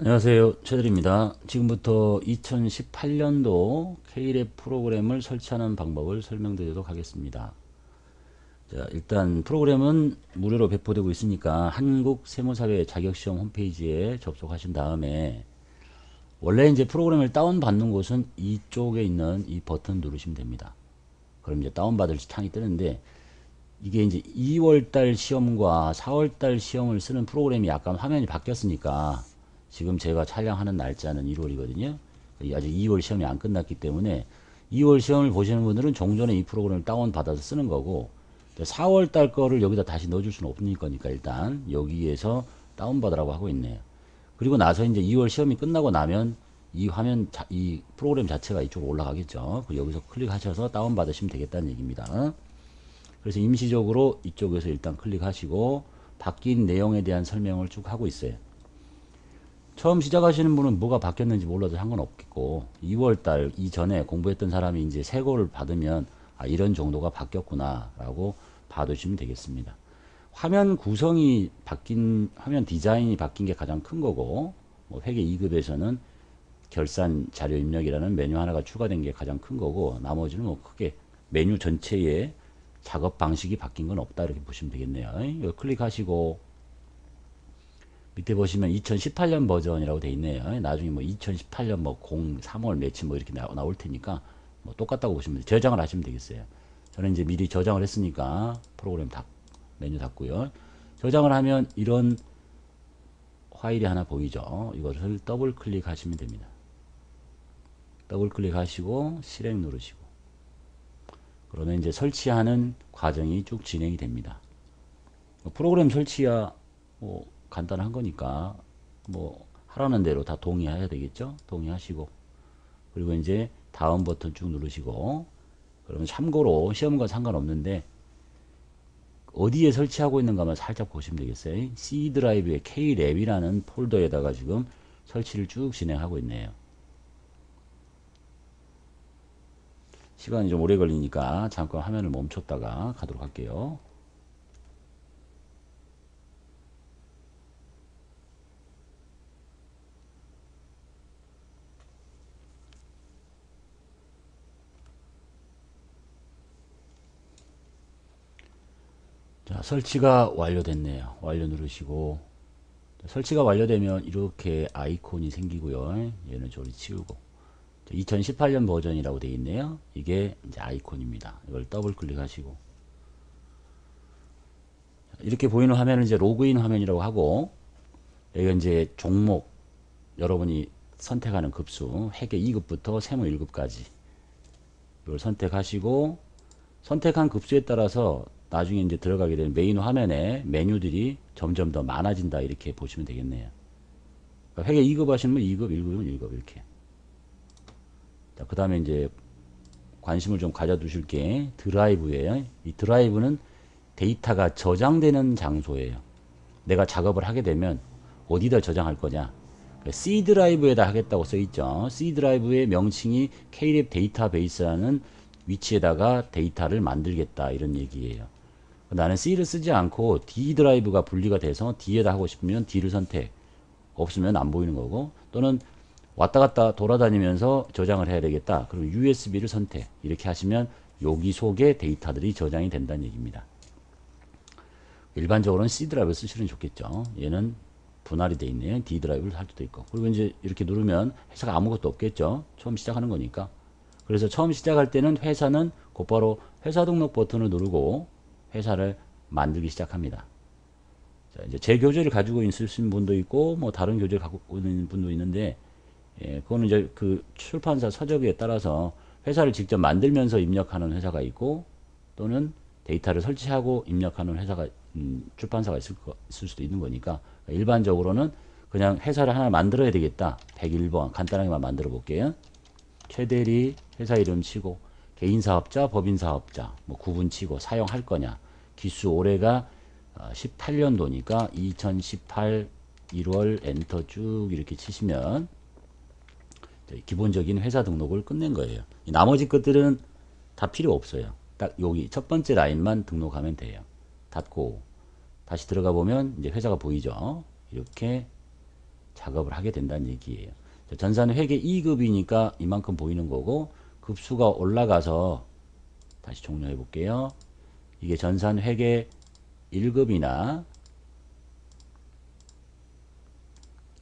안녕하세요. 최들입니다. 지금부터 2018년도 K랩 프로그램을 설치하는 방법을 설명드리도록 하겠습니다. 자, 일단 프로그램은 무료로 배포되고 있으니까 한국세무사회 자격시험 홈페이지에 접속하신 다음에 원래 이제 프로그램을 다운받는 곳은 이쪽에 있는 이 버튼 누르시면 됩니다. 그럼 이제 다운받을 창이 뜨는데 이게 이제 2월달 시험과 4월달 시험을 쓰는 프로그램이 약간 화면이 바뀌었으니까 지금 제가 촬영하는 날짜는 1월이거든요. 아직 2월 시험이 안 끝났기 때문에 2월 시험을 보시는 분들은 종전에 이 프로그램을 다운받아서 쓰는 거고 4월달 거를 여기다 다시 넣어줄 수는 없는 거니까 일단 여기에서 다운받으라고 하고 있네요. 그리고 나서 이제 2월 시험이 끝나고 나면 이 화면, 이 프로그램 자체가 이쪽으로 올라가겠죠. 여기서 클릭하셔서 다운받으시면 되겠다는 얘기입니다. 그래서 임시적으로 이쪽에서 일단 클릭하시고 바뀐 내용에 대한 설명을 쭉 하고 있어요. 처음 시작하시는 분은 뭐가 바뀌었는지 몰라도 상관없겠고 2월달 이전에 공부했던 사람이 이제 새 거를 받으면 아, 이런 정도가 바뀌었구나 라고 봐두시면 되겠습니다. 화면 구성이 바뀐, 화면 디자인이 바뀐 게 가장 큰 거고 뭐 회계 2급에서는 결산 자료 입력이라는 메뉴 하나가 추가된 게 가장 큰 거고 나머지는 뭐 크게 메뉴 전체에 작업 방식이 바뀐 건 없다 이렇게 보시면 되겠네요. 여기 클릭하시고 밑에 보시면 2018년 버전이라고 돼 있네요. 나중에 뭐 2018년 뭐 03월 며칠 뭐 이렇게 나올 테니까 뭐 똑같다고 보시면 돼요. 저장을 하시면 되겠어요. 저는 이제 미리 저장을 했으니까 프로그램 메뉴 닫고요. 저장을 하면 이런 파일이 하나 보이죠. 이것을 더블 클릭하시면 됩니다. 더블 클릭하시고 실행 누르시고 그러면 이제 설치하는 과정이 쭉 진행이 됩니다. 프로그램 설치야 뭐 간단한 거니까 뭐 하라는 대로 다 동의해야 되겠죠. 동의하시고 그리고 이제 다음 버튼 쭉 누르시고 그러면 참고로 시험과 상관없는데 어디에 설치하고 있는가만 살짝 보시면 되겠어요. C 드라이브의 K랩이라는 폴더에다가 지금 설치를 쭉 진행하고 있네요. 시간이 좀 오래 걸리니까 잠깐 화면을 멈췄다가 가도록 할게요. 자, 설치가 완료됐네요. 완료 누르시고 설치가 완료되면 이렇게 아이콘이 생기고요. 얘는 저리 치우고 2018년 버전이라고 되어 있네요. 이게 이제 아이콘입니다. 이걸 더블 클릭하시고 이렇게 보이는 화면은 이제 로그인 화면이라고 하고 여기가 이제 종목 여러분이 선택하는 급수 회계 2급부터 세무 1급까지 이걸 선택하시고 선택한 급수에 따라서 나중에 이제 들어가게 되는 메인 화면에 메뉴들이 점점 더 많아진다 이렇게 보시면 되겠네요. 그러니까 회계 2급 하시는 분 2급, 1급은 1급 이렇게. 자, 그 다음에 이제 관심을 좀 가져두실 게 드라이브예요. 이 드라이브는 데이터가 저장되는 장소예요. 내가 작업을 하게 되면 어디다 저장할 거냐? C 드라이브에다 하겠다고 써 있죠. C 드라이브의 명칭이 K랩 데이터베이스라는 위치에다가 데이터를 만들겠다 이런 얘기예요. 나는 C를 쓰지 않고 D 드라이브가 분리가 돼서 D에다 하고 싶으면 D를 선택. 없으면 안 보이는 거고 또는 왔다 갔다 돌아다니면서 저장을 해야 되겠다. 그럼 USB를 선택. 이렇게 하시면 여기 속에 데이터들이 저장이 된다는 얘기입니다. 일반적으로는 C 드라이브를 쓰시는 게 좋겠죠. 얘는 분할이 되어 있네요. D 드라이브를 할 수도 있고. 그리고 이제 이렇게 누르면 회사가 아무것도 없겠죠. 처음 시작하는 거니까. 그래서 처음 시작할 때는 회사는 곧바로 회사 등록 버튼을 누르고 회사를 만들기 시작합니다. 자, 이제 제 교재를 가지고 있으신 분도 있고, 뭐 다른 교재를 갖고 있는 분도 있는데, 예, 그거는 이제 그 출판사 서적에 따라서 회사를 직접 만들면서 입력하는 회사가 있고, 또는 데이터를 설치하고 입력하는 회사가, 출판사가 있을 수도 있는 거니까, 일반적으로는 그냥 회사를 하나 만들어야 되겠다. 101번 간단하게만 만들어 볼게요. 최대리 회사 이름 치고 개인사업자 법인사업자 뭐 구분 치고 사용할 거냐 기수 올해가 18년도니까 2018 1월 엔터 쭉 이렇게 치시면 기본적인 회사 등록을 끝낸 거예요. 나머지 것들은 다 필요 없어요. 딱 여기 첫 번째 라인만 등록하면 돼요. 닫고 다시 들어가 보면 이제 회사가 보이죠. 이렇게 작업을 하게 된다는 얘기예요. 전산 회계 2급이니까 이만큼 보이는 거고, 급수가 올라가서 다시 종료해 볼게요. 이게 전산 회계 1급이나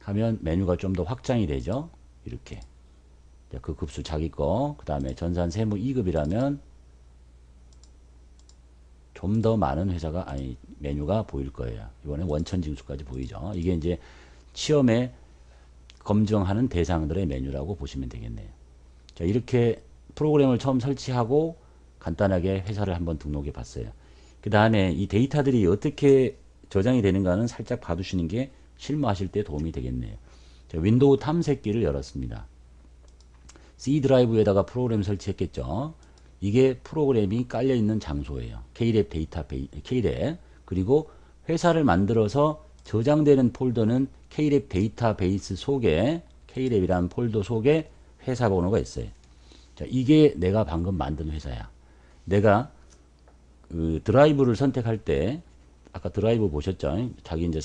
하면 메뉴가 좀 더 확장이 되죠. 이렇게 그 급수 자기 거, 그 다음에 전산 세무 2급이라면 좀 더 많은 회사가 메뉴가 보일 거예요. 이번에 원천징수까지 보이죠. 이게 이제 시험에 검증하는 대상들의 메뉴라고 보시면 되겠네요. 자, 이렇게 프로그램을 처음 설치하고 간단하게 회사를 한번 등록해 봤어요. 그 다음에 이 데이터들이 어떻게 저장이 되는가는 살짝 봐두시는 게 실무하실 때 도움이 되겠네요. 자, 윈도우 탐색기를 열었습니다. C 드라이브에다가 프로그램 설치했겠죠. 이게 프로그램이 깔려 있는 장소예요. K랩 데이터베이스, K랩. 그리고 회사를 만들어서 저장되는 폴더는 K랩 데이터베이스 속에, K랩이라는 폴더 속에 회사 번호가 있어요. 자, 이게 내가 방금 만든 회사야. 내가 그 드라이브를 선택할 때, 아까 드라이브 보셨죠? 자기 이제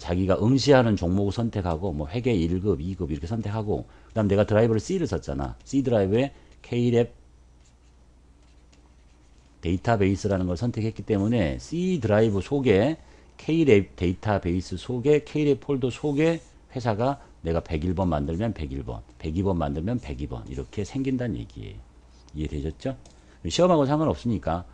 자기가 응시하는 종목을 선택하고, 뭐 회계 1급, 2급 이렇게 선택하고, 그 다음 내가 드라이브를 C를 썼잖아. C 드라이브에 K랩 데이터베이스라는 걸 선택했기 때문에 C 드라이브 속에 K랩 데이터베이스 속에 K랩 폴더 속에 회사가 내가 101번 만들면 101번, 102번 만들면 102번 이렇게 생긴다는 얘기예요. 이해되셨죠? 시험하고 상관없으니까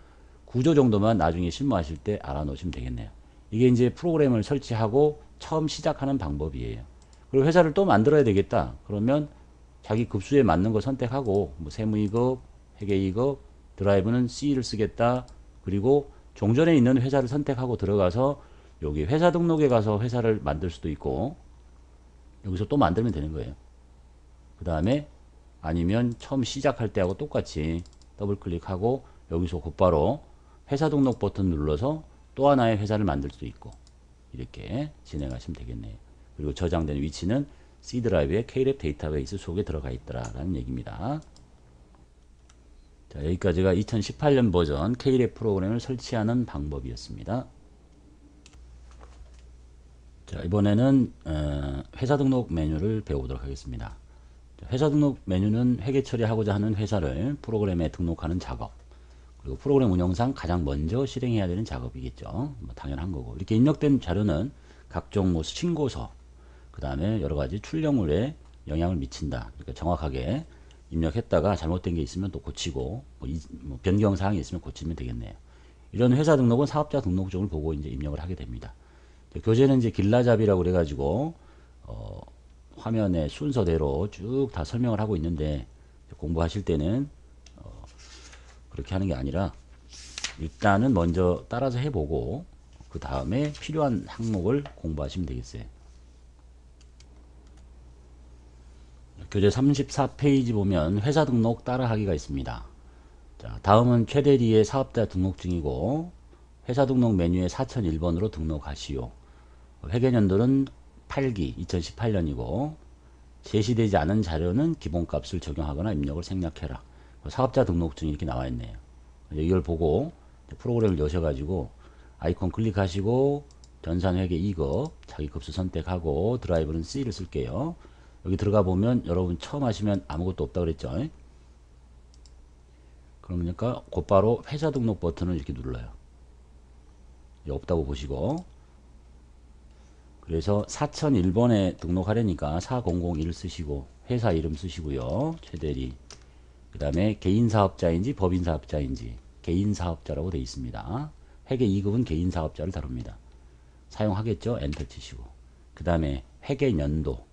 구조 정도만 나중에 실무하실 때 알아놓으시면 되겠네요. 이게 이제 프로그램을 설치하고 처음 시작하는 방법이에요. 그리고 회사를 또 만들어야 되겠다. 그러면 자기 급수에 맞는 거 선택하고 뭐 세무 2급, 회계 2급, 드라이브는 C를 쓰겠다. 그리고 종전에 있는 회사를 선택하고 들어가서 여기 회사 등록에 가서 회사를 만들 수도 있고 여기서 또 만들면 되는 거예요. 그 다음에 아니면 처음 시작할 때하고 똑같이 더블 클릭하고 여기서 곧바로 회사 등록 버튼 눌러서 또 하나의 회사를 만들 수도 있고 이렇게 진행하시면 되겠네요. 그리고 저장된 위치는 C 드라이브의 K랩 데이터베이스 속에 들어가 있더라라는 얘기입니다. 자, 여기까지가 2018년 버전 K랩 프로그램을 설치하는 방법이었습니다. 자, 이번에는 회사 등록 메뉴를 배워보도록 하겠습니다. 회사 등록 메뉴는 회계 처리하고자 하는 회사를 프로그램에 등록하는 작업, 그리고 프로그램 운영상 가장 먼저 실행해야 되는 작업이겠죠. 뭐 당연한 거고. 이렇게 입력된 자료는 각종 뭐 신고서, 그 다음에 여러 가지 출력물에 영향을 미친다. 그러니까 정확하게 입력했다가 잘못된 게 있으면 또 고치고, 뭐 변경 사항이 있으면 고치면 되겠네요. 이런 회사 등록은 사업자 등록증을 보고 이제 입력을 하게 됩니다. 교재는 이제 길라잡이라고 그래가지고 화면의 순서대로 쭉 다 설명을 하고 있는데 공부하실 때는 그렇게 하는 게 아니라 일단은 먼저 따라서 해보고 그 다음에 필요한 항목을 공부하시면 되겠어요. 교재 34페이지 보면 회사 등록 따라하기가 있습니다. 자, 다음은 최대리의 사업자 등록증이고 회사 등록 메뉴에 4001번으로 등록하시오. 회계연도는 8기 2018년이고 제시되지 않은 자료는 기본값을 적용하거나 입력을 생략해라. 사업자 등록증이 이렇게 나와 있네요. 이걸 보고 프로그램을 여셔가지고 아이콘 클릭하시고 전산회계 2급 자기 급수 선택하고 드라이브는 C를 쓸게요. 여기 들어가 보면 여러분 처음 하시면 아무것도 없다 그랬죠. 그러니까 곧바로 회사 등록 버튼을 이렇게 눌러요. 없다고 보시고, 그래서 4001번에 등록하려니까 4001 쓰시고 회사 이름 쓰시고요. 최대리. 그 다음에 개인사업자인지 법인사업자인지 개인사업자라고 되어 있습니다. 회계 2급은 개인사업자를 다룹니다. 사용하겠죠? 엔터 치시고. 그 다음에 회계연도.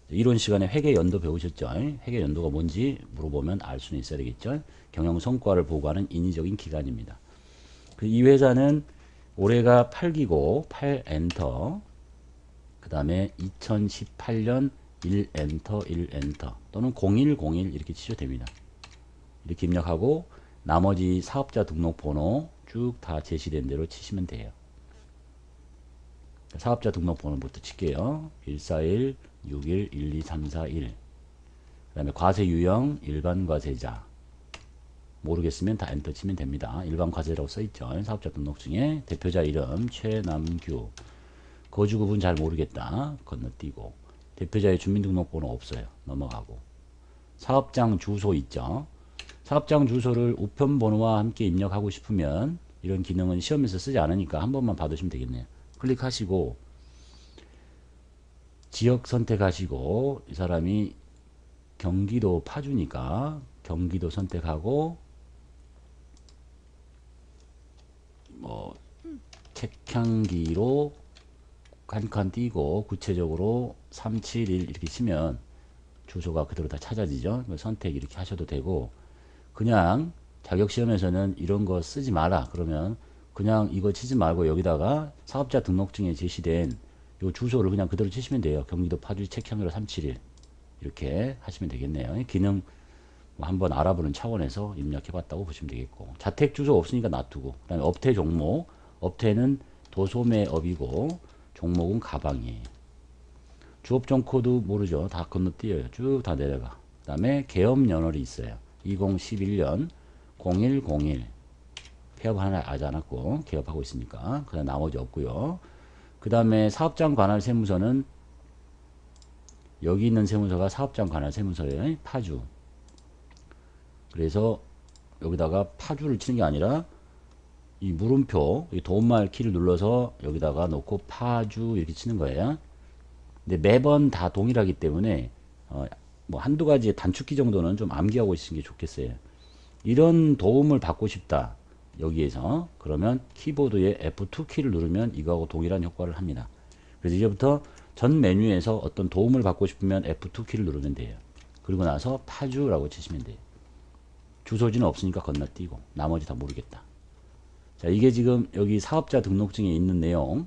이론 시간에 회계연도 배우셨죠? 회계연도가 뭔지 물어보면 알 수는 있어야 되겠죠? 경영성과를 보고하는 인위적인 기간입니다. 이 회사는 올해가 8기고 8 엔터, 그 다음에 2018년 1 엔터 1 엔터 또는 0101 이렇게 치셔도 됩니다. 이렇게 입력하고 나머지 사업자 등록번호 쭉 다 제시된 대로 치시면 돼요. 사업자 등록번호부터 칠게요. 141 61 12341. 그 다음에 과세 유형 일반 과세자. 모르겠으면 다 엔터 치면 됩니다. 일반 과세라고 써있죠. 사업자 등록증에 대표자 이름 최남규. 거주 구분 잘 모르겠다. 건너뛰고. 대표자의 주민등록번호 없어요. 넘어가고. 사업장 주소 있죠. 사업장 주소를 우편번호와 함께 입력하고 싶으면 이런 기능은 시험에서 쓰지 않으니까 한 번만 받으시면 되겠네요. 클릭하시고 지역 선택하시고 이 사람이 경기도 파주니까 경기도 선택하고 뭐 책향기로 한 칸 띄고 구체적으로 371 이렇게 치면 주소가 그대로 다 찾아지죠. 선택 이렇게 하셔도 되고 그냥 자격시험에서는 이런 거 쓰지 마라 그러면 그냥 이거 치지 말고 여기다가 사업자 등록증에 제시된 요 주소를 그냥 그대로 치시면 돼요. 경기도 파주 책향기로 371 이렇게 하시면 되겠네요. 기능 뭐 한번 알아보는 차원에서 입력해 봤다고 보시면 되겠고 자택 주소 없으니까 놔두고 그 다음에 업태 종목 업태는 도소매업이고 종목은 가방이에요. 주업종 코드 모르죠. 다 건너뛰어요. 쭉 다 내려가. 그 다음에 개업연월이 있어요. 2011년 0101 폐업 하나 하지 않았고 개업하고 있으니까 그 다음 나머지 없고요. 그 다음에 사업장 관할 세무서는 여기 있는 세무서가 사업장 관할 세무서예요. 파주. 그래서 여기다가 파주를 치는 게 아니라 이 물음표 이 도움말 키를 눌러서 여기다가 놓고 파주 이렇게 치는 거예요. 근데 매번 다 동일하기 때문에 뭐 한두 가지의 단축키 정도는 좀 암기하고 있으는 게 좋겠어요. 이런 도움을 받고 싶다. 여기에서 그러면 키보드에 F2 키를 누르면 이거하고 동일한 효과를 합니다. 그래서 이제부터 전 메뉴에서 어떤 도움을 받고 싶으면 F2 키를 누르면 돼요. 그리고 나서 파주라고 치시면 돼요. 주소지는 없으니까 건너뛰고 나머지 다 모르겠다. 자, 이게 지금 여기 사업자 등록증에 있는 내용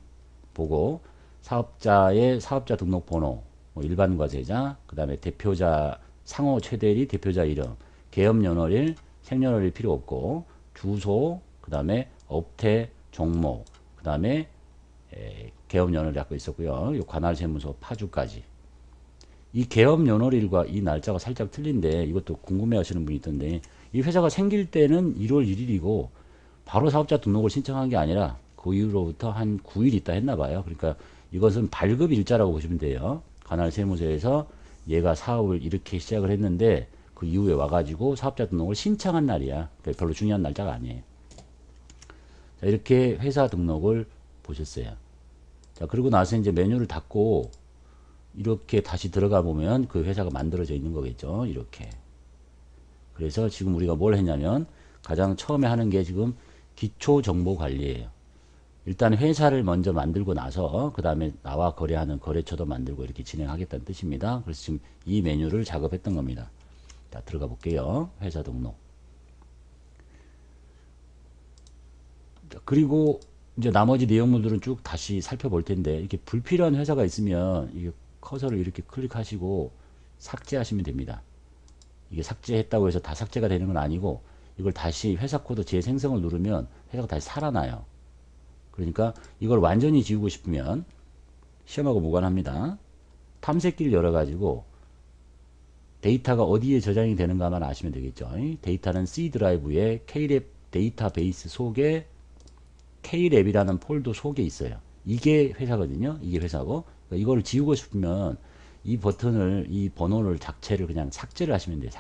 보고 사업자의 사업자 등록번호, 뭐 일반 과세자, 그 다음에 대표자 상호 최대리, 대표자 이름, 개업연월일, 생년월일 필요 없고 주소, 그 다음에 업태 종목, 그 다음에 개업연월이 아까 있었고요. 관할세무서 파주까지. 이 개업연월일과 이 날짜가 살짝 틀린데 이것도 궁금해하시는 분이 있던데 이 회사가 생길 때는 1월 1일이고 바로 사업자 등록을 신청한 게 아니라 그 이후로부터 한 9일 있다 했나 봐요. 그러니까 이것은 발급 일자라고 보시면 돼요. 관할세무서에서 얘가 사업을 이렇게 시작을 했는데 그 이후에 와가지고 사업자 등록을 신청한 날이야. 그러니까 별로 중요한 날짜가 아니에요. 자, 이렇게 회사 등록을 보셨어요. 자, 그리고 나서 이제 메뉴를 닫고 이렇게 다시 들어가 보면 그 회사가 만들어져 있는 거겠죠. 이렇게. 그래서 지금 우리가 뭘 했냐면 가장 처음에 하는 게 지금 기초 정보 관리예요. 일단 회사를 먼저 만들고 나서 그 다음에 나와 거래하는 거래처도 만들고 이렇게 진행하겠다는 뜻입니다. 그래서 지금 이 메뉴를 작업했던 겁니다. 자, 들어가 볼게요. 회사 등록. 자, 그리고 이제 나머지 내용물들은 쭉 다시 살펴볼 텐데 이렇게 불필요한 회사가 있으면 이게 커서를 이렇게 클릭하시고 삭제하시면 됩니다. 이게 삭제했다고 해서 다 삭제가 되는 건 아니고 이걸 다시 회사 코드 재생성을 누르면 회사가 다시 살아나요. 그러니까 이걸 완전히 지우고 싶으면 시험하고 무관합니다. 탐색기를 열어가지고 데이터가 어디에 저장이 되는가만 아시면 되겠죠. 데이터는 C 드라이브에 K랩 데이터베이스 속에 K랩이라는 폴더 속에 있어요. 이게 회사거든요. 이게 회사고 그러니까 이걸 지우고 싶으면 이 버튼을 이 번호를 자체를 그냥 삭제를 하시면 돼요.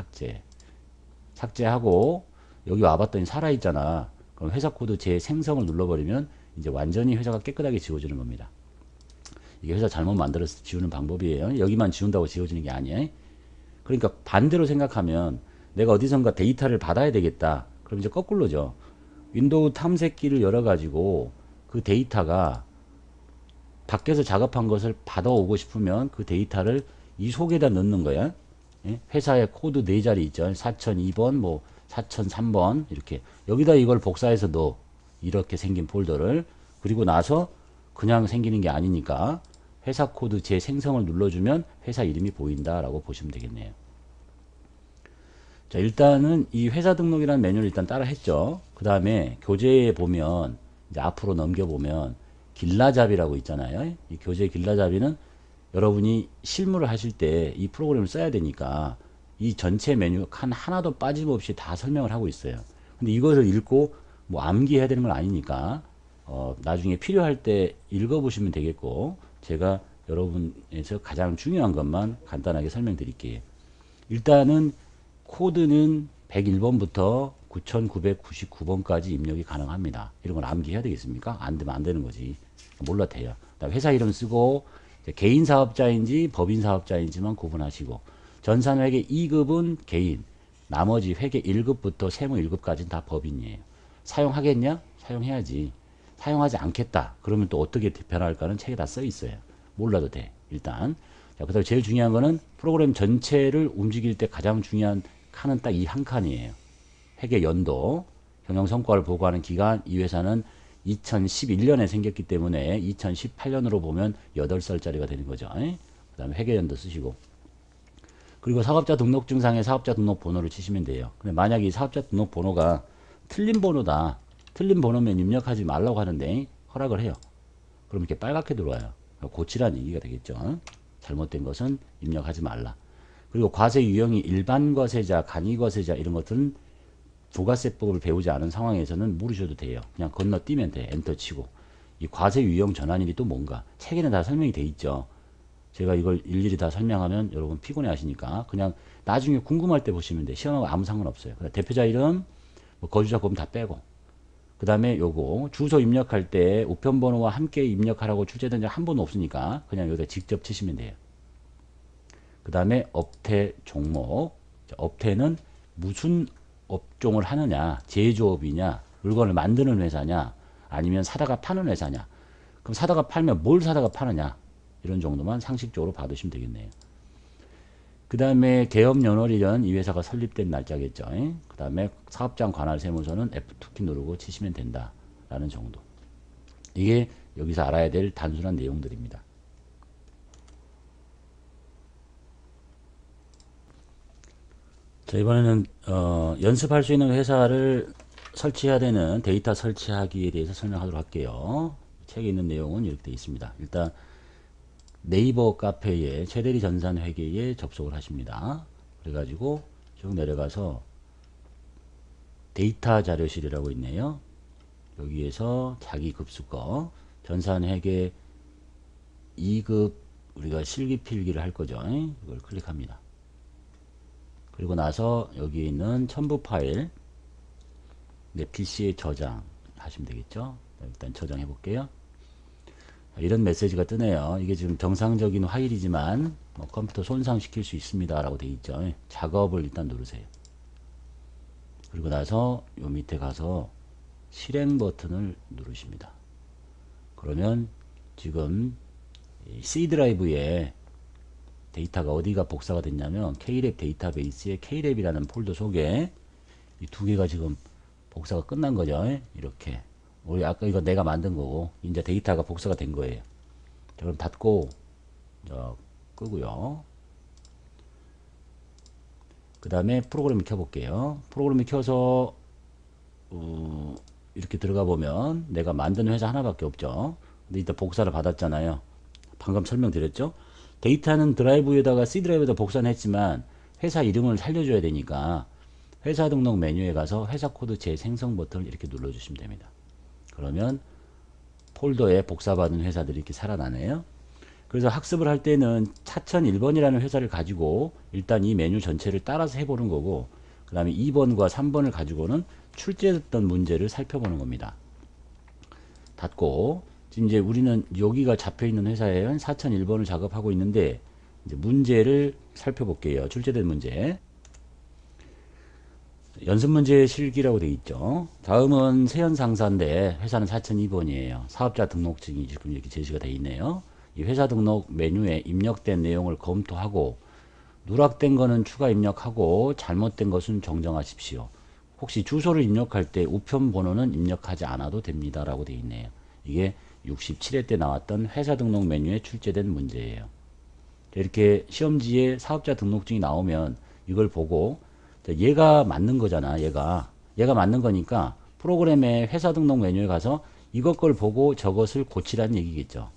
삭제하고 여기 와봤더니 살아있잖아. 그럼 회사 코드 재생성을 눌러버리면 이제 완전히 회사가 깨끗하게 지워지는 겁니다. 이게 회사 잘못 만들어서 지우는 방법이에요. 여기만 지운다고 지워지는 게 아니에요. 그러니까 반대로 생각하면 내가 어디선가 데이터를 받아야 되겠다. 그럼 이제 거꾸로죠. 윈도우 탐색기를 열어가지고 그 데이터가 밖에서 작업한 것을 받아오고 싶으면 그 데이터를 이 속에다 넣는 거야. 예? 회사의 코드 4자리 있죠. 4002번, 뭐 4003번 이렇게 여기다 이걸 복사해서 넣어. 이렇게 생긴 폴더를. 그리고 나서 그냥 생기는 게 아니니까 회사 코드 재생성을 눌러주면 회사 이름이 보인다라고 보시면 되겠네요. 자, 일단은 이 회사 등록이라는 메뉴를 일단 따라 했죠. 그 다음에 교재에 보면 이제 앞으로 넘겨보면 길라잡이라고 있잖아요. 이 교재 길라잡이는 여러분이 실무를 하실 때 이 프로그램을 써야 되니까 이 전체 메뉴 칸 하나도 빠짐없이 다 설명을 하고 있어요. 근데 이것을 읽고 뭐 암기해야 되는 건 아니니까 나중에 필요할 때 읽어보시면 되겠고, 제가 여러분에서 가장 중요한 것만 간단하게 설명드릴게요. 일단은 코드는 101번부터 9999번까지 입력이 가능합니다. 이런 건 암기해야 되겠습니까? 안 되면 안 되는 거지. 몰라 돼요. 회사 이름 쓰고 개인 사업자인지 법인 사업자인지만 구분하시고, 전산회계 2급은 개인, 나머지 회계 1급부터 세무 1급까지는 다 법인이에요. 사용하겠냐? 사용해야지. 사용하지 않겠다. 그러면 또 어떻게 변할까는 책에 다 써 있어요. 몰라도 돼. 일단. 자, 그다음에 제일 중요한 거는 프로그램 전체를 움직일 때 가장 중요한 칸은 딱 이 한 칸이에요. 회계 연도, 경영 성과를 보고하는 기간. 이 회사는 2011년에 생겼기 때문에 2018년으로 보면 8살짜리가 되는 거죠. 그 다음에 회계 연도 쓰시고. 그리고 사업자 등록증상에 사업자 등록번호를 치시면 돼요. 근데 만약에 이 사업자 등록번호가 틀린 번호다. 틀린 번호면 입력하지 말라고 하는데 허락을 해요. 그럼 이렇게 빨갛게 들어와요. 고치라는 얘기가 되겠죠. 잘못된 것은 입력하지 말라. 그리고 과세 유형이 일반 과세자, 간이 과세자 이런 것들은 부가세법을 배우지 않은 상황에서는 모르셔도 돼요. 그냥 건너뛰면 돼. 엔터 치고. 이 과세 유형 전환일이 또 뭔가. 책에는 다 설명이 돼 있죠. 제가 이걸 일일이 다 설명하면 여러분 피곤해 하시니까 그냥 나중에 궁금할 때 보시면 돼. 시험하고 아무 상관없어요. 대표자 이름, 뭐 거주자 보면 다 빼고. 그 다음에 요거 주소 입력할 때 우편번호와 함께 입력하라고 출제된 적 한 번도 없으니까 그냥 여기다 직접 치시면 돼요. 그 다음에 업태 종목. 업태는 무슨 업종을 하느냐, 제조업이냐, 물건을 만드는 회사냐, 아니면 사다가 파는 회사냐. 그럼 사다가 팔면 뭘 사다가 파느냐, 이런 정도만 상식적으로 받으시면 되겠네요. 그 다음에 개업 연월일은 이 회사가 설립된 날짜겠죠. 그 다음에 사업장 관할 세무서는 F2키 누르고 치시면 된다 라는 정도. 이게 여기서 알아야 될 단순한 내용들입니다. 자, 이번에는 연습할 수 있는 회사를 설치해야 되는 데이터 설치하기에 대해서 설명하도록 할게요. 책에 있는 내용은 이렇게 되어 있습니다. 일단 네이버 카페에 최대리 전산회계에 접속을 하십니다. 그래가지고 쭉 내려가서 데이터 자료실이라고 있네요. 여기에서 자기 급수거 전산회계 2급 우리가 실기 필기를 할 거죠. 이걸 클릭합니다. 그리고 나서 여기 있는 첨부 파일 내 PC에 저장하시면 되겠죠. 일단 저장해 볼게요. 이런 메시지가 뜨네요. 이게 지금 정상적인 파일이지만 뭐 컴퓨터 손상시킬 수 있습니다 라고 되어 있죠. 작업을 일단 누르세요. 그리고 나서 요 밑에 가서 실행 버튼을 누르십니다. 그러면 지금 C 드라이브에 데이터가 어디가 복사가 됐냐면 K랩 데이터베이스에 K랩이라는 폴더 속에 이 두 개가 지금 복사가 끝난 거죠. 이렇게 우리 아까 이거 내가 만든 거고 이제 데이터가 복사가 된 거예요. 자, 그럼 닫고 끄고요. 그 다음에 프로그램을 켜볼게요. 프로그램을 켜서 이렇게 들어가 보면 내가 만든 회사 하나밖에 없죠. 근데 이따 복사를 받았잖아요. 방금 설명드렸죠. 데이터는 드라이브에다가 C 드라이브에다 복사는 했지만 회사 이름을 살려줘야 되니까 회사 등록 메뉴에 가서 회사 코드 재생성 버튼을 이렇게 눌러주시면 됩니다. 그러면 폴더에 복사받은 회사들이 이렇게 살아나네요. 그래서 학습을 할 때는 차천 1번이라는 회사를 가지고 일단 이 메뉴 전체를 따라서 해보는 거고, 그 다음에 2번과 3번을 가지고는 출제했던 문제를 살펴보는 겁니다. 닫고 지금 이제 우리는 여기가 잡혀있는 회사에 4001번을 작업하고 있는데 이제 문제를 살펴볼게요. 출제된 문제. 연습문제 실기라고 되어 있죠. 다음은 세연상사인데 회사는 4002번이에요. 사업자 등록증이 지금 이렇게 제시가 되어 있네요. 이 회사 등록 메뉴에 입력된 내용을 검토하고 누락된 거는 추가 입력하고 잘못된 것은 정정하십시오. 혹시 주소를 입력할 때 우편 번호는 입력하지 않아도 됩니다 라고 되어 있네요. 이게 67회 때 나왔던 회사 등록 메뉴에 출제된 문제예요. 이렇게 시험지에 사업자 등록증이 나오면 이걸 보고 얘가 맞는 거잖아. 얘가 맞는 거니까 프로그램의 회사 등록 메뉴에 가서 이것 걸 보고 저것을 고치라는 얘기겠죠.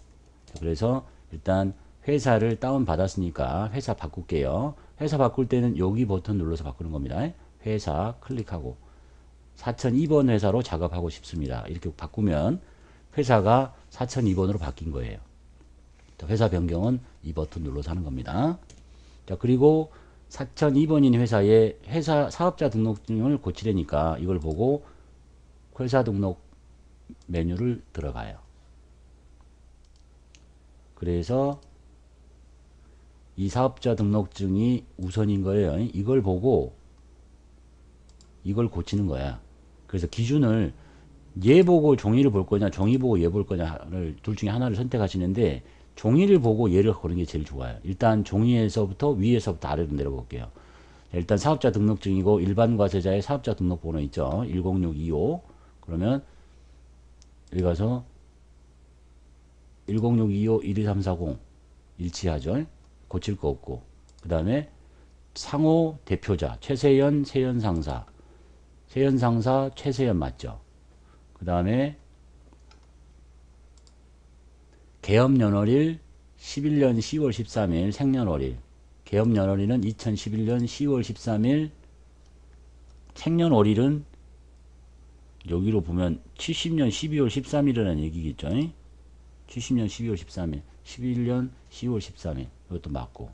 그래서 일단 회사를 다운 받았으니까 회사 바꿀게요. 회사 바꿀 때는 여기 버튼 눌러서 바꾸는 겁니다. 회사 클릭하고 4002번 회사로 작업하고 싶습니다. 이렇게 바꾸면 회사가 4002번으로 바뀐 거예요. 자, 회사 변경은 이 버튼 눌러서 하는 겁니다. 자, 그리고 4002번인 회사에 회사 사업자 등록증을 고치려니까 이걸 보고 회사 등록 메뉴를 들어가요. 그래서 이 사업자 등록증이 우선인 거예요. 이걸 보고 이걸 고치는 거야. 그래서 기준을 얘 보고 종이를 볼 거냐, 종이 보고 얘 볼 거냐를 둘 중에 하나를 선택하시는데 종이를 보고 얘를 고르는 게 제일 좋아요. 일단 종이에서부터 위에서부터 아래로 내려볼게요. 일단 사업자 등록증이고 일반 과세자의 사업자 등록번호 있죠. 10625. 그러면 여기 가서 10625 12340 일치하죠. 고칠 거 없고. 그 다음에 상호 대표자 최세연 세연 상사 세연 상사 최세연 맞죠. 그 다음에 개업연월일 11년 10월 13일 생년월일 개업연월일은 2011년 10월 13일 생년월일은 여기로 보면 70년 12월 13일이라는 얘기겠죠. 70년 12월 13일 11년 10월 13일 이것도 맞고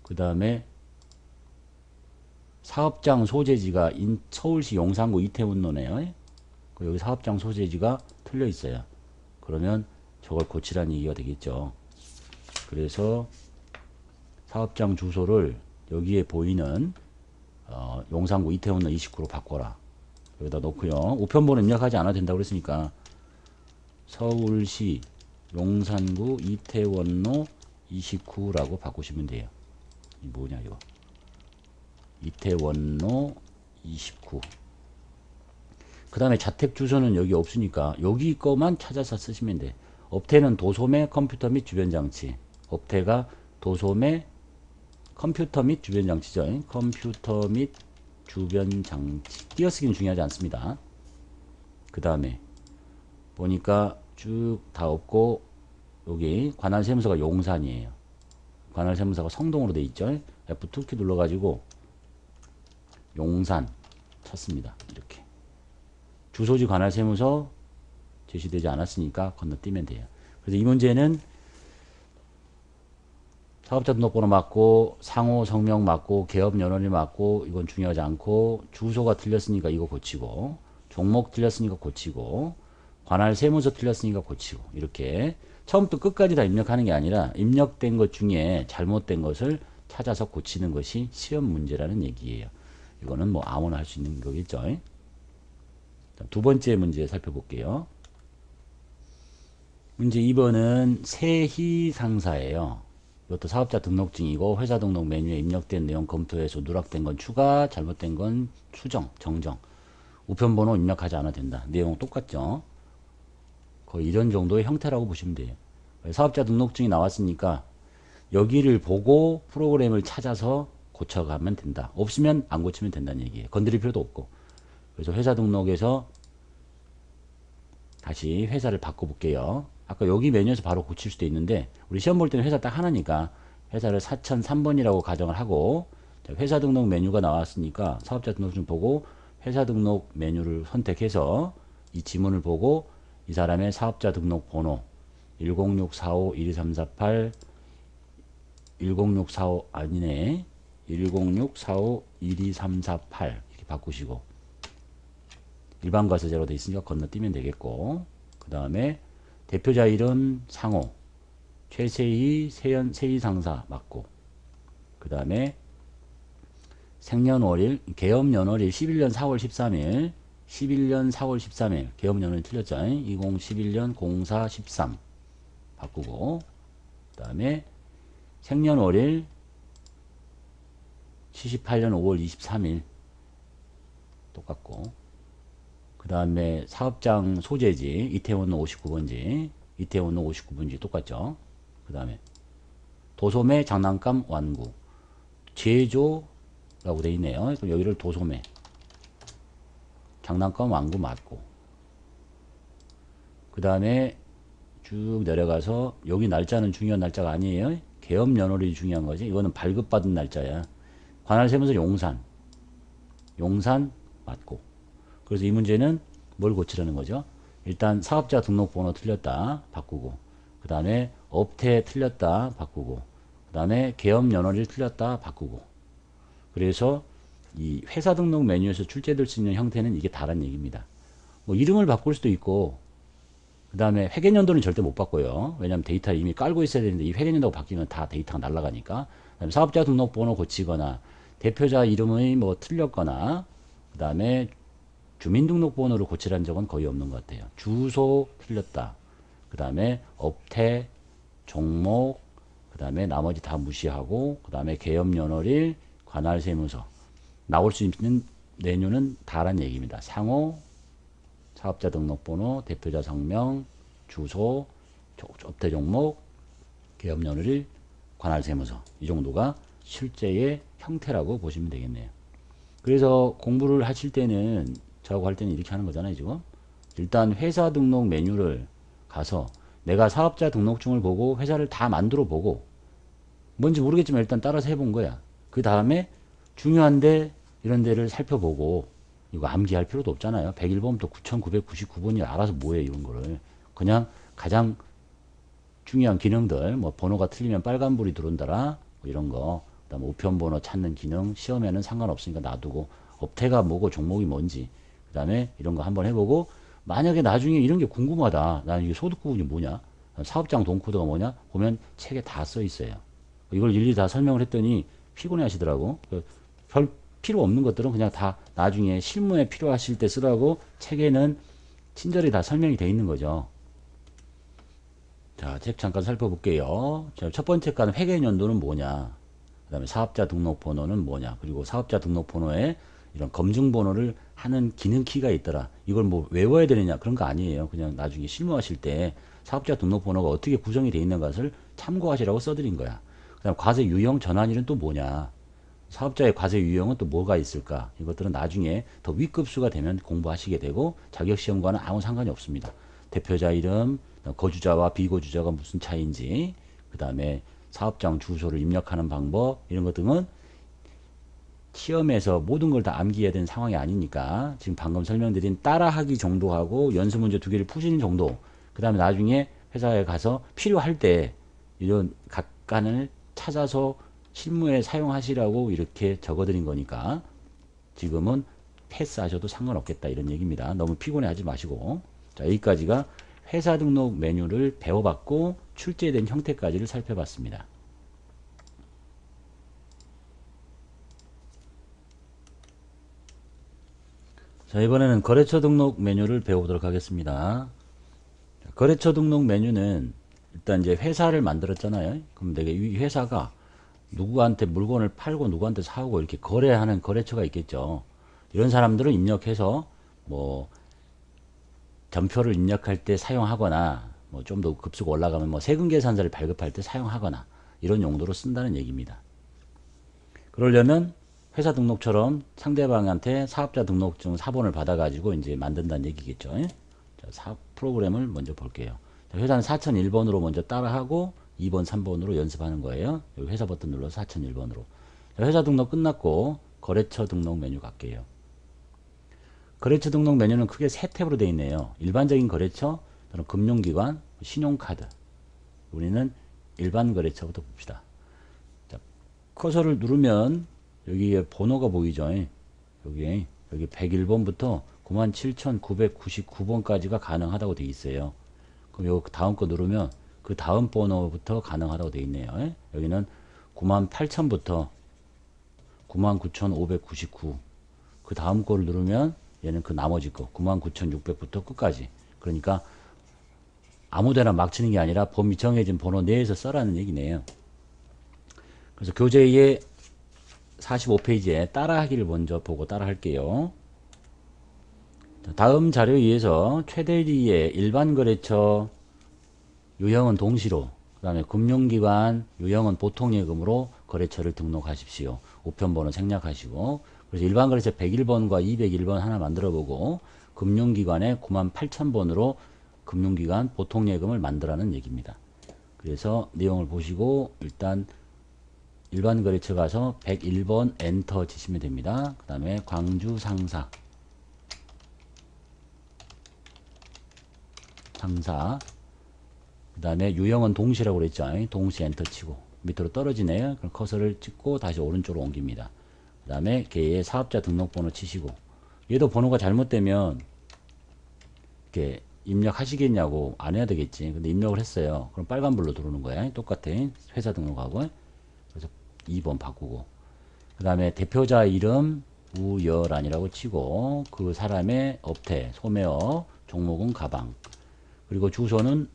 그 다음에 사업장 소재지가 서울시 용산구 이태원로네요. 여기 사업장 소재지가 틀려 있어요. 그러면 저걸 고치라는 얘기가 되겠죠. 그래서 사업장 주소를 여기에 보이는 용산구 이태원로 29로 바꿔라. 여기다 놓고요. 우편번호 입력하지 않아도 된다고 그랬으니까 서울시 용산구 이태원로 29라고 바꾸시면 돼요. 이 뭐냐 이거. 이태원로 29. 그 다음에 자택 주소는 여기 없으니까 여기 거만 찾아서 쓰시면 돼. 업태는 도소매 컴퓨터 및 주변 장치. 업태가 도소매 컴퓨터 및 주변 장치죠. 컴퓨터 및 주변 장치. 띄어쓰기는 중요하지 않습니다. 그 다음에 보니까 쭉 다 없고 여기 관할세무서가 용산이에요. 관할세무서가 성동으로 돼 있죠. F2키 눌러가지고 용산 찾습니다. 이렇게 주소지 관할세무서 제시되지 않았으니까 건너뛰면 돼요. 그래서 이 문제는 사업자 등록번호 맞고 상호 성명 맞고 개업연월일 맞고 이건 중요하지 않고 주소가 틀렸으니까 이거 고치고 종목 틀렸으니까 고치고 관할세무서 틀렸으니까 고치고 이렇게 처음부터 끝까지 다 입력하는 게 아니라 입력된 것 중에 잘못된 것을 찾아서 고치는 것이 시험 문제라는 얘기예요. 이거는 뭐 아무나 할 수 있는 거겠죠. 두 번째 문제 살펴볼게요. 문제 2번은 세희상사예요. 이것도 사업자 등록증이고 회사 등록 메뉴에 입력된 내용 검토해서 누락된 건 추가, 잘못된 건 수정, 정정. 우편번호 입력하지 않아도 된다. 내용 똑같죠. 거의 이런 정도의 형태라고 보시면 돼요. 사업자 등록증이 나왔으니까 여기를 보고 프로그램을 찾아서 고쳐가면 된다. 없으면 안 고치면 된다는 얘기예요. 건드릴 필요도 없고. 그래서 회사 등록에서 다시 회사를 바꿔볼게요. 아까 여기 메뉴에서 바로 고칠 수도 있는데 우리 시험 볼 때는 회사 딱 하나니까 회사를 4003번이라고 가정을 하고 회사 등록 메뉴가 나왔으니까 사업자 등록증 보고 회사 등록 메뉴를 선택해서 이 지문을 보고 이 사람의 사업자 등록 번호 10645-12348 10645 아니네 10645-12348 이렇게 바꾸시고 일반 과세자로 되어 있으니까 건너뛰면 되겠고 그 다음에 대표자 이름 상호 최세희 세희상사 맞고 그 다음에 생년월일 개업연월일 11년 4월 13일 11년 4월 13일 개업연월일 틀렸죠. 2011년 04 13 바꾸고 그 다음에 생년월일 78년 5월 23일 똑같고 그 다음에 사업장 소재지 이태원로 59번지 이태원로 59번지 똑같죠. 그 다음에 도소매 장난감 완구 제조라고 되어 있네요. 그럼 여기를 도소매 장난감 완구 맞고 그 다음에 쭉 내려가서 여기 날짜는 중요한 날짜가 아니에요. 개업연월일이 중요한 거지. 이거는 발급받은 날짜야. 관할세무서 용산 맞고 그래서 이 문제는 뭘 고치라는 거죠? 일단 사업자 등록번호 틀렸다 바꾸고, 그 다음에 업태 틀렸다 바꾸고, 그 다음에 계엄 연월일 틀렸다 바꾸고. 그래서 이 회사 등록 메뉴에서 출제될 수 있는 형태는 이게 다란 얘기입니다. 뭐 이름을 바꿀 수도 있고, 그 다음에 회계연도는 절대 못 바꿔요. 왜냐하면 데이터를 이미 깔고 있어야 되는데 이 회계연도가 바뀌면 다 데이터가 날아가니까. 그다음에 사업자 등록번호 고치거나 대표자 이름이 뭐 틀렸거나, 그 다음에 주민등록번호를 고치라는 적은 거의 없는 것 같아요. 주소 틀렸다. 그 다음에 업태, 종목, 그 다음에 나머지 다 무시하고, 그 다음에 계엄연월일, 관할세무서. 나올 수 있는 메뉴는 다란 얘기입니다. 상호, 사업자 등록번호, 대표자 성명, 주소, 업태 종목, 계엄연월일, 관할세무서. 이 정도가 실제의 형태라고 보시면 되겠네요. 그래서 공부를 하실 때는, 저하고 할 때는 이렇게 하는 거잖아요, 지금. 일단 회사 등록 메뉴를 가서 내가 사업자 등록증을 보고 회사를 다 만들어 보고, 뭔지 모르겠지만 일단 따라서 해본 거야. 그 다음에 중요한데 이런 데를 살펴보고, 이거 암기할 필요도 없잖아요. 101번부터 9999번이 알아서 뭐해, 이런 거를. 그냥 가장 중요한 기능들, 뭐 번호가 틀리면 빨간불이 들어온다라, 뭐 이런 거, 그 다음에 우편번호 찾는 기능, 시험에는 상관없으니까 놔두고, 업태가 뭐고 종목이 뭔지, 그 다음에 이런 거 한번 해보고, 만약에 나중에 이런 게 궁금하다. 나는 이게 소득 구분이 뭐냐? 사업장 돈코드가 뭐냐? 보면 책에 다 써 있어요. 이걸 일일이 다 설명을 했더니 피곤해 하시더라고. 별 필요 없는 것들은 그냥 다 나중에 실무에 필요하실 때 쓰라고 책에는 친절히 다 설명이 돼 있는 거죠. 자, 책 잠깐 살펴볼게요. 자, 첫 번째 칸은 회계연도는 뭐냐? 그 다음에 사업자 등록번호는 뭐냐? 그리고 사업자 등록번호에 이런 검증번호를 하는 기능키가 있더라. 이걸 뭐 외워야 되느냐? 그런 거 아니에요. 그냥 나중에 실무하실 때 사업자 등록번호가 어떻게 구성이 되어 있는 것을 참고하시라고 써드린 거야. 그 다음 과세 유형 전환일은 또 뭐냐? 사업자의 과세 유형은 또 뭐가 있을까? 이것들은 나중에 더 윗급수가 되면 공부하시게 되고 자격시험과는 아무 상관이 없습니다. 대표자 이름, 거주자와 비거주자가 무슨 차이인지, 그 다음에 사업장 주소를 입력하는 방법, 이런 것 등은 시험에서 모든 걸 다 암기해야 되는 상황이 아니니까 지금 방금 설명드린 따라하기 정도하고 연습 문제 2개를 푸시는 정도, 그 다음에 나중에 회사에 가서 필요할 때 이런 각간을 찾아서 실무에 사용하시라고 이렇게 적어드린 거니까 지금은 패스하셔도 상관없겠다, 이런 얘기입니다. 너무 피곤해 하지 마시고. 자, 여기까지가 회사 등록 메뉴를 배워봤고 출제된 형태까지를 살펴봤습니다. 자, 이번에는 거래처 등록 메뉴를 배워보도록 하겠습니다. 거래처 등록 메뉴는 일단 이제 회사를 만들었잖아요. 그럼 내가 이 회사가 누구한테 물건을 팔고 누구한테 사고 이렇게 거래하는 거래처가 있겠죠. 이런 사람들을 입력해서 뭐 전표를 입력할 때 사용하거나, 뭐 좀 더 급수가 올라가면 뭐 세금 계산서를 발급할 때 사용하거나, 이런 용도로 쓴다는 얘기입니다. 그러려면 회사 등록처럼 상대방한테 사업자 등록증 사본을 받아가지고 이제 만든다는 얘기겠죠. 자, 프로그램을 먼저 볼게요. 자, 회사는 4001번으로 먼저 따라하고 2번, 3번으로 연습하는 거예요. 여기 회사 버튼 눌러서 4001번으로. 자, 회사 등록 끝났고 거래처 등록 메뉴 갈게요. 거래처 등록 메뉴는 크게 세 탭으로 되어 있네요. 일반적인 거래처, 또는 금융기관, 신용카드. 우리는 일반 거래처부터 봅시다. 자, 커서를 누르면 여기에 번호가 보이죠. 여기 101번부터 97,999번까지가 가능하다고 되어 있어요. 그럼 요 다음 거 누르면 그 다음 번호부터 가능하다고 되어 있네요. 여기는 98,000부터 99,599. 그 다음 거를 누르면 얘는 그 나머지 거 99,600부터 끝까지. 그러니까 아무데나 막 치는 게 아니라 범위 정해진 번호 내에서 써라는 얘기네요. 그래서 교재의 45페이지에 따라하기를 먼저 보고 따라 할게요. 다음 자료에 의해서 최대리의 일반거래처 유형은 동시로, 그 다음에 금융기관 유형은 보통예금으로 거래처를 등록하십시오. 우편번호 생략하시고, 그래서 일반거래처 101번과 201번 하나 만들어보고 금융기관에 98,000번으로 금융기관 보통예금을 만들라는 얘기입니다. 그래서 내용을 보시고 일단 일반거래처 가서 101번 엔터 치시면 됩니다. 그 다음에 광주상사, 상사. 그 다음에 유형은 동시라고 그랬죠. 동시 엔터 치고 밑으로 떨어지네요. 그럼 커서를 찍고 다시 오른쪽으로 옮깁니다. 그 다음에 걔의 사업자 등록번호 치시고, 얘도 번호가 잘못되면 이렇게 입력하시겠냐고 안 해야 되겠지. 근데 입력을 했어요. 그럼 빨간불로 들어오는 거야. 똑같아. 회사 등록하고. 그래서 2번 바꾸고. 그 다음에 대표자 이름 우열란이라고 치고, 그 사람의 업태, 소매업, 종목은 가방. 그리고 주소는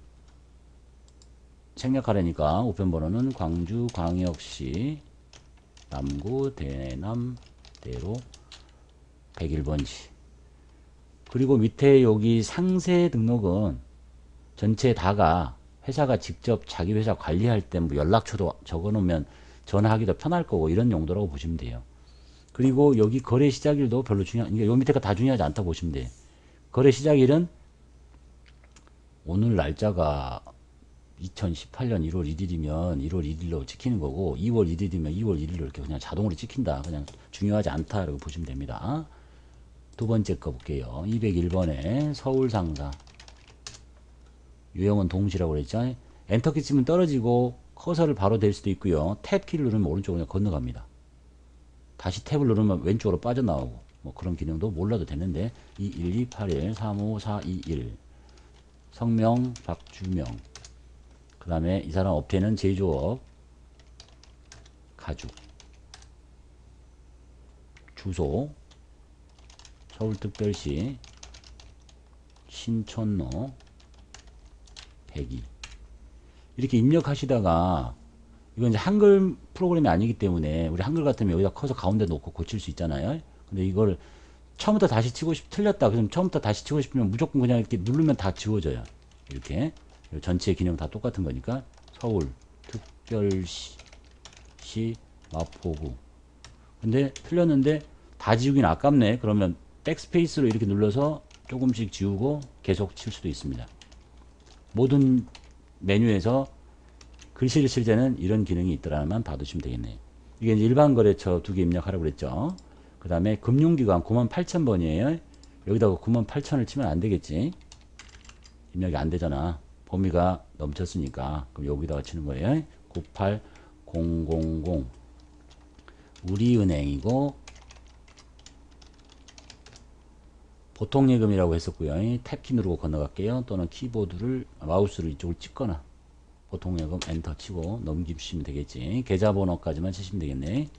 생략하려니까 우편번호는 광주광역시 남구 대남대로 101번지. 그리고 밑에 여기 상세 등록은 전체 다가 회사가 직접 자기 회사 관리할 때 뭐 연락처도 적어 놓으면 전화하기도 편할 거고 이런 용도라고 보시면 돼요. 그리고 여기 거래 시작일도 별로 이게 요 밑에가 다 중요하지 않다 보시면 돼요. 거래 시작일은 오늘 날짜가 2018년 1월 1일이면 1월 1일로 찍히는 거고, 2월 1일이면 2월 1일로 이렇게 그냥 자동으로 찍힌다. 그냥 중요하지 않다라고 보시면 됩니다. 두 번째 거 볼게요. 201번에 서울 상사. 유형은 동시라고 그랬죠. 엔터키 치면 떨어지고 커서를 바로 댈 수도 있고요. 탭 키를 누르면 오른쪽으로 건너갑니다. 다시 탭을 누르면 왼쪽으로 빠져나오고, 뭐 그런 기능도 몰라도 되는데, 21281-35421. 성명 박주명. 그 다음에 이 사람 업태는 제조업, 가죽. 주소 서울특별시 신촌로 102. 이렇게 입력하시다가, 이건 이제 한글 프로그램이 아니기 때문에 우리 한글 같으면 여기다 커서 가운데 놓고 고칠 수 있잖아요. 근데 이걸 처음부터 다시 치고 틀렸다 그럼 처음부터 다시 치고 싶으면 무조건 그냥 이렇게 누르면 다 지워져요. 이렇게 전체 기능 다 똑같은 거니까. 서울 특별시 마포구. 근데 틀렸는데 다 지우긴 아깝네. 그러면 백스페이스로 이렇게 눌러서 조금씩 지우고 계속 칠 수도 있습니다. 모든 메뉴에서 글씨를 칠 때는 이런 기능이 있더라만 봐두시면 되겠네요. 이게 이제 일반 거래처 2개 입력하라고 그랬죠. 그 다음에 금융기관 98,000번이에요. 여기다가 98,000을 치면 안 되겠지. 입력이 안 되잖아. 범위가 넘쳤으니까. 그럼 여기다가 치는 거예요. 98000. 우리은행이고, 보통예금이라고 했었고요. 탭키 누르고 건너갈게요. 또는 키보드를, 마우스를 이쪽을 찍거나, 보통예금 엔터 치고 넘기시면 되겠지. 계좌번호까지만 치시면 되겠네.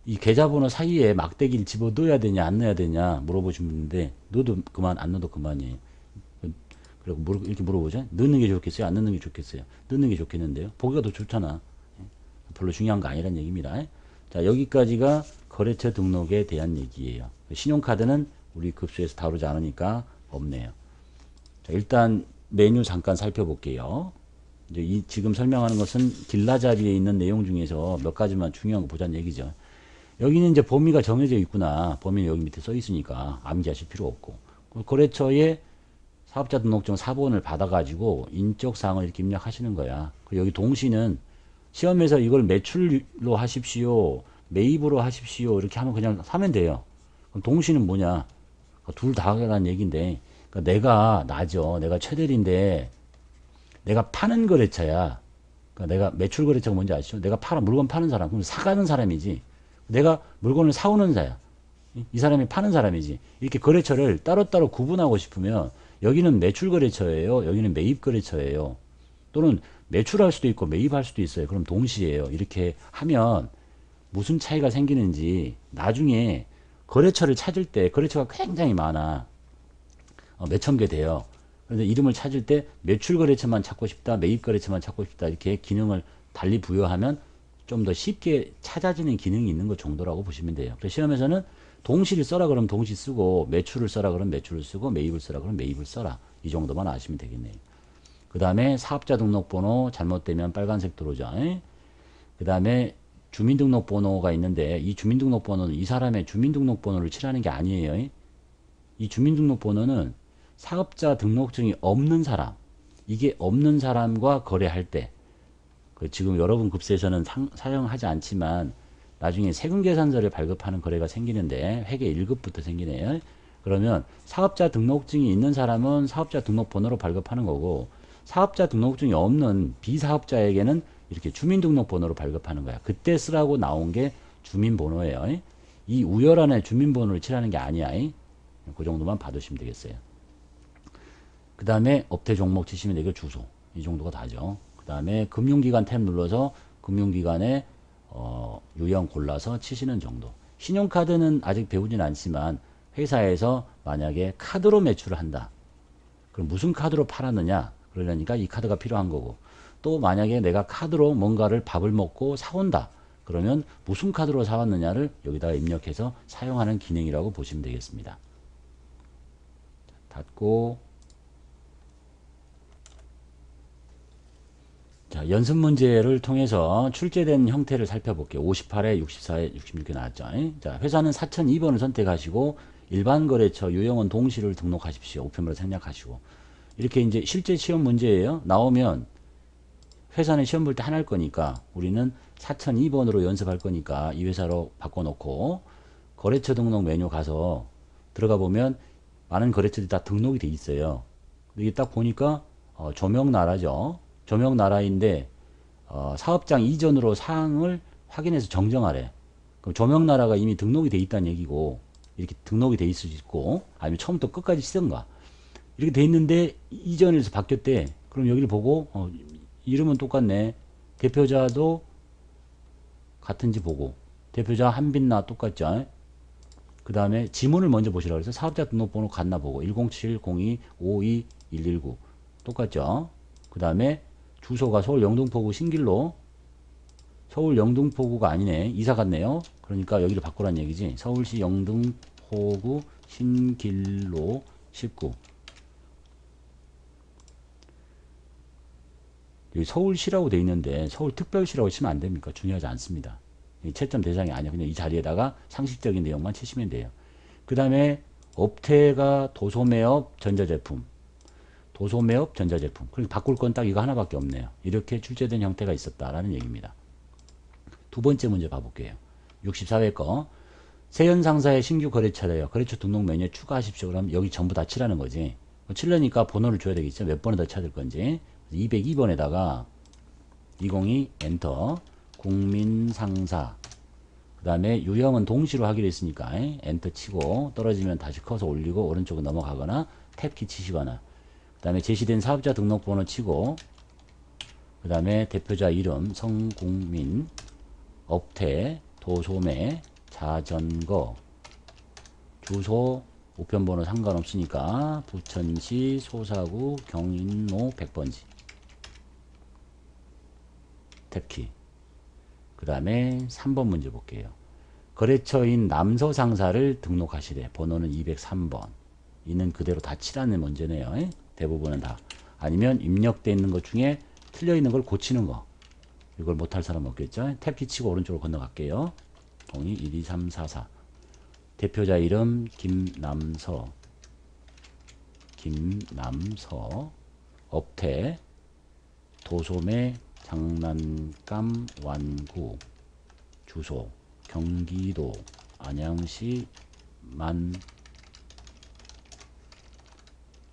이 계좌번호 사이에 막대기를 집어넣어야 되냐 안 넣어야 되냐 물어보시는데, 넣어도 그만 안 넣어도 그만이에요. 그리고 이렇게 물어보죠. 넣는 게 좋겠어요 안 넣는 게 좋겠어요? 넣는 게 좋겠는데요. 보기가 더 좋잖아. 별로 중요한 거 아니란 얘기입니다. 자, 여기까지가 거래처 등록에 대한 얘기예요. 신용카드는 우리 급수에서 다루지 않으니까 없네요. 자, 일단 메뉴 잠깐 살펴볼게요. 이제 지금 설명하는 것은 길라잡이에 있는 내용 중에서 몇 가지만 중요한 거 보자는 얘기죠. 여기는 이제 범위가 정해져 있구나. 범위는 여기 밑에 써 있으니까 암기하실 필요 없고. 거래처에 사업자 등록증 4번을 받아가지고 인적사항을 이렇게 입력하시는 거야. 그리고 여기 동시는 시험에서 이걸 매출로 하십시오, 매입으로 하십시오 이렇게 하면 그냥 사면 돼요. 그럼 동시는 뭐냐? 둘 다 하라는 얘기인데, 그러니까 내가 나죠. 내가 최대리인데 내가 파는 거래처야. 그러니까 내가 매출 거래처가 뭔지 아시죠? 내가 물건 파는 사람, 그럼 사가는 사람이지. 내가 물건을 사오는 자야. 이 사람이 파는 사람이지. 이렇게 거래처를 따로따로 구분하고 싶으면 여기는 매출 거래처예요. 여기는 매입 거래처예요. 또는 매출할 수도 있고 매입할 수도 있어요. 그럼 동시에요. 이렇게 하면 무슨 차이가 생기는지 나중에 거래처를 찾을 때, 거래처가 굉장히 많아. 몇천 개 돼요. 그런데 이름을 찾을 때 매출 거래처만 찾고 싶다, 매입 거래처만 찾고 싶다 이렇게 기능을 달리 부여하면 좀 더 쉽게 찾아지는 기능이 있는 것 정도라고 보시면 돼요. 그래서 시험에서는 동시를 써라 그러면 동시 쓰고, 매출을 써라 그러면 매출을 쓰고, 매입을 써라 그러면 매입을 써라. 이 정도만 아시면 되겠네요. 그 다음에 사업자 등록번호 잘못되면 빨간색 들어오죠. 그 다음에 주민등록번호가 있는데, 이 주민등록번호는 이 사람의 주민등록번호를 칠하는 게 아니에요. 이 주민등록번호는 사업자 등록증이 없는 사람, 이게 없는 사람과 거래할 때, 지금 여러분 급수에서는 사용하지 않지만 나중에 세금계산서를 발급하는 거래가 생기는데, 회계 1급부터 생기네요. 그러면 사업자 등록증이 있는 사람은 사업자 등록번호로 발급하는 거고, 사업자 등록증이 없는 비사업자에게는 이렇게 주민등록번호로 발급하는 거야. 그때 쓰라고 나온 게 주민번호예요. 이 우열안에 주민번호를 칠하는 게 아니야. 그 정도만 봐두시면 되겠어요. 그 다음에 업태 종목 치시면 되고 주소. 이 정도가 다죠. 그 다음에 금융기관 탭 눌러서 금융기관에 유형 골라서 치시는 정도. 신용카드는 아직 배우진 않지만 회사에서 만약에 카드로 매출을 한다. 그럼 무슨 카드로 팔았느냐? 그러려니까 이 카드가 필요한 거고. 또 만약에 내가 카드로 뭔가를 밥을 먹고 사온다. 그러면 무슨 카드로 사왔느냐를 여기다가 입력해서 사용하는 기능이라고 보시면 되겠습니다. 닫고, 자, 연습 문제를 통해서 출제된 형태를 살펴볼게요. 58에 64에 66에 나왔죠. 자, 회사는 4002번을 선택하시고 일반 거래처 유형은 동시를 등록하십시오. 우편물을 생략하시고. 이렇게 이제 실제 시험 문제예요. 나오면 회사는 시험 볼 때 하나일 거니까 우리는 4002번으로 연습할 거니까 이 회사로 바꿔놓고 거래처 등록 메뉴 가서 들어가 보면 많은 거래처들이 다 등록이 돼 있어요. 이게 딱 보니까 조명나라죠. 조명나라인데 사업장 이전으로 사항을 확인해서 정정하래. 그럼 조명나라가 이미 등록이 돼 있다는 얘기고, 이렇게 등록이 돼 있을 수 있고, 아니면 처음부터 끝까지 쓰던가 이렇게 돼 있는데 이전에서 바뀌었대. 그럼 여기를 보고 이름은 똑같네. 대표자도 같은지 보고, 대표자 한빛나 똑같죠. 그 다음에 지문을 먼저 보시라고 해서 사업자 등록번호 같나 보고 107-02-52-119 똑같죠. 그 다음에 주소가 서울 영등포구 신길로, 서울 영등포구가 아니네. 이사 갔네요. 그러니까 여기를 바꾸란 얘기지. 서울시 영등포구 신길로 19. 여기 서울시라고 돼 있는데 서울특별시라고 치면 안 됩니까? 중요하지 않습니다. 채점 대상이 아니야. 그냥 이 자리에다가 상식적인 내용만 치시면 돼요. 그 다음에 업태가 도소매업 전자제품. 도소매업 전자제품. 그러니까 바꿀 건 딱 이거 하나밖에 없네요. 이렇게 출제된 형태가 있었다라는 얘기입니다. 두 번째 문제 봐볼게요. 64회 거. 세연상사의 신규 거래처래요. 거래처 등록 메뉴에 추가하십시오. 그럼 여기 전부 다 칠하는 거지. 칠려니까 번호를 줘야 되겠죠. 몇 번을 더 쳐야 될 건지. 202번에다가 202 엔터. 국민상사. 그 다음에 유형은 동시로 하기로 했으니까 엔터 치고 떨어지면 다시 커서 올리고 오른쪽으로 넘어가거나 탭키 치시거나, 그 다음에 제시된 사업자 등록번호 치고, 그 다음에 대표자 이름 성국민, 업태, 도소매, 자전거, 주소, 우편번호 상관없으니까 부천시 소사구 경인로 100번지 탭키. 그 다음에 3번 문제 볼게요. 거래처인 남서상사를 등록하시래. 번호는 203번. 이는 그대로 다 치라는 문제네요. 대부분은 다. 아니면 입력되어 있는 것 중에 틀려 있는 걸 고치는 거. 이걸 못할 사람 없겠죠. 탭키 치고 오른쪽으로 건너갈게요. 동의 1, 2, 3, 4, 4. 대표자 이름 김남서. 업태 도소매 장난감 완구. 주소 경기도 안양시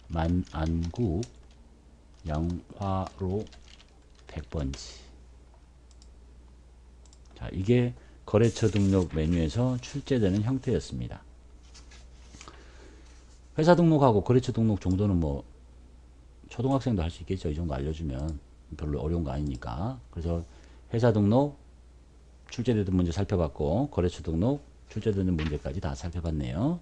만안구 양화로 100번지. 자, 이게 거래처 등록 메뉴에서 출제되는 형태였습니다. 회사 등록하고 거래처 등록 정도는 뭐 초등학생도 할 수 있겠죠. 이 정도 알려주면 별로 어려운 거 아니니까. 그래서 회사 등록 출제되는 문제 살펴봤고, 거래처 등록 출제되는 문제까지 다 살펴봤네요.